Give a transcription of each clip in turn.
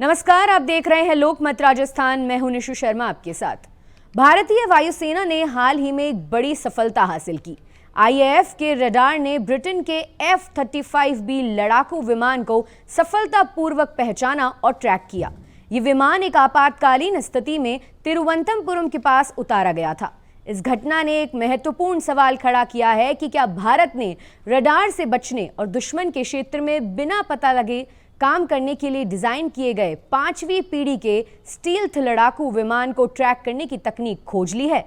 नमस्कार, आप देख रहे हैं लोकमत राजस्थान। मैं हूं निशु शर्मा आपके साथ। भारतीय वायुसेना ने हाल ही में एक बड़ी सफलता हासिल की। आईएएफ के रडार ने ब्रिटेन के F-35B लड़ाकू विमान को सफलतापूर्वक पहचाना और ट्रैक किया। ये विमान एक आपातकालीन स्थिति में तिरुवनंतपुरम के पास उतारा गया था। इस घटना ने एक महत्वपूर्ण सवाल खड़ा किया है कि क्या भारत ने रडार से बचने और दुश्मन के क्षेत्र में बिना पता लगे काम करने के लिए डिजाइन किए गए 5वीं पीढ़ी के स्टील्थ लड़ाकू विमान को ट्रैक करने की तकनीक खोज ली है।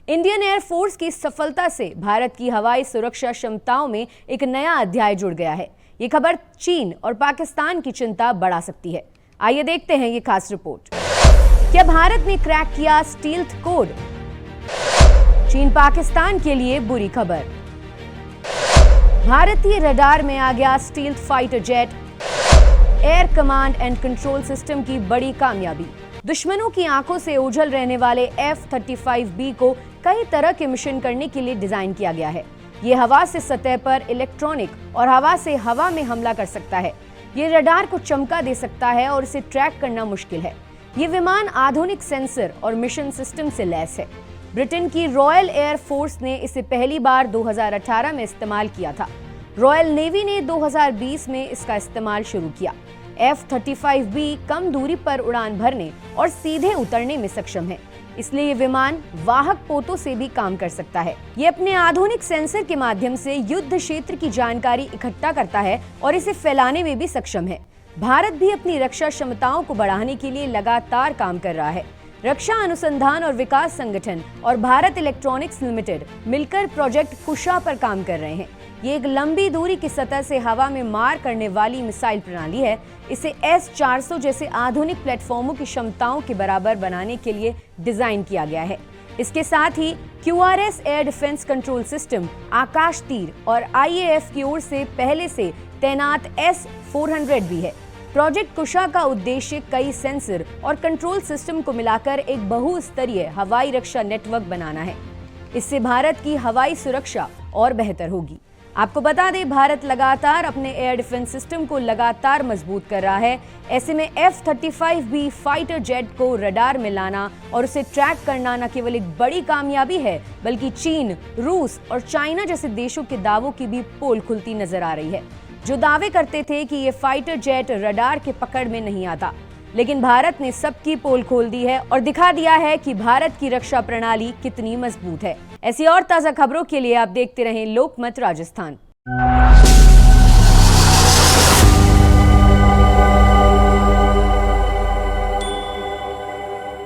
इंडियन एयरफोर्स की सफलता से भारत की हवाई सुरक्षा क्षमताओं में एक नया अध्याय जुड़ गया है। ये खबर चीन और पाकिस्तान की चिंता बढ़ा सकती है। आइए देखते हैं ये खास रिपोर्ट। क्या भारत ने क्रैक किया स्टील्थ कोड? चीन पाकिस्तान के लिए बुरी खबर। भारतीय रडार में आ गया stealth fighter jet air command and control system की बड़ी कामयाबी। दुश्मनों की आंखों से ओझल रहने वाले F-35B को कई तरह के मिशन करने के लिए डिजाइन किया गया है। ये हवा से सतह पर इलेक्ट्रॉनिक और हवा से हवा में हमला कर सकता है। ये रडार को चमका दे सकता है और इसे ट्रैक करना मुश्किल है। ये विमान आधुनिक सेंसर और मिशन सिस्टम से लैस है। ब्रिटेन की रॉयल एयर फोर्स ने इसे पहली बार 2018 में इस्तेमाल किया था। रॉयल नेवी ने 2020 में इसका इस्तेमाल शुरू किया। F-35B कम दूरी पर उड़ान भरने और सीधे उतरने में सक्षम है, इसलिए ये विमान वाहक पोतों से भी काम कर सकता है। ये अपने आधुनिक सेंसर के माध्यम से युद्ध क्षेत्र की जानकारी इकट्ठा करता है और इसे फैलाने में भी सक्षम है। भारत भी अपनी रक्षा क्षमताओं को बढ़ाने के लिए लगातार काम कर रहा है। रक्षा अनुसंधान और विकास संगठन और भारत इलेक्ट्रॉनिक्स लिमिटेड मिलकर प्रोजेक्ट कुशा पर काम कर रहे हैं। ये एक लंबी दूरी की सतह से हवा में मार करने वाली मिसाइल प्रणाली है। इसे S-400 जैसे आधुनिक प्लेटफॉर्मों की क्षमताओं के बराबर बनाने के लिए डिजाइन किया गया है। इसके साथ ही QRS air defence control system, Akashteer और IAF की ओर से पहले से तैनात S-400 भी है। प्रोजेक्ट कुशा का उद्देश्य कई सेंसर और कंट्रोल सिस्टम को मिलाकर एक बहुस्तरीय हवाई रक्षा नेटवर्क बनाना है। इससे भारत की हवाई सुरक्षा और बेहतर होगी। आपको बता दें, भारत लगातार अपने एयर डिफेंस सिस्टम को लगातार मजबूत कर रहा है। ऐसे में F-35B फाइटर जेट को रडार में लाना और उसे ट्रैक करना न केवल एक बड़ी कामयाबी है, बल्कि चीन, रूस और चाइना जैसे देशों के दावों की भी पोल खुलती नजर आ रही है, जो दावे करते थे कि ये फाइटर जेट रडार के पकड़ में नहीं आता। लेकिन भारत ने सबकी पोल खोल दी है और दिखा दिया है कि भारत की रक्षा प्रणाली कितनी मजबूत है। ऐसी और ताजा खबरों के लिए आप देखते रहें लोकमत राजस्थान।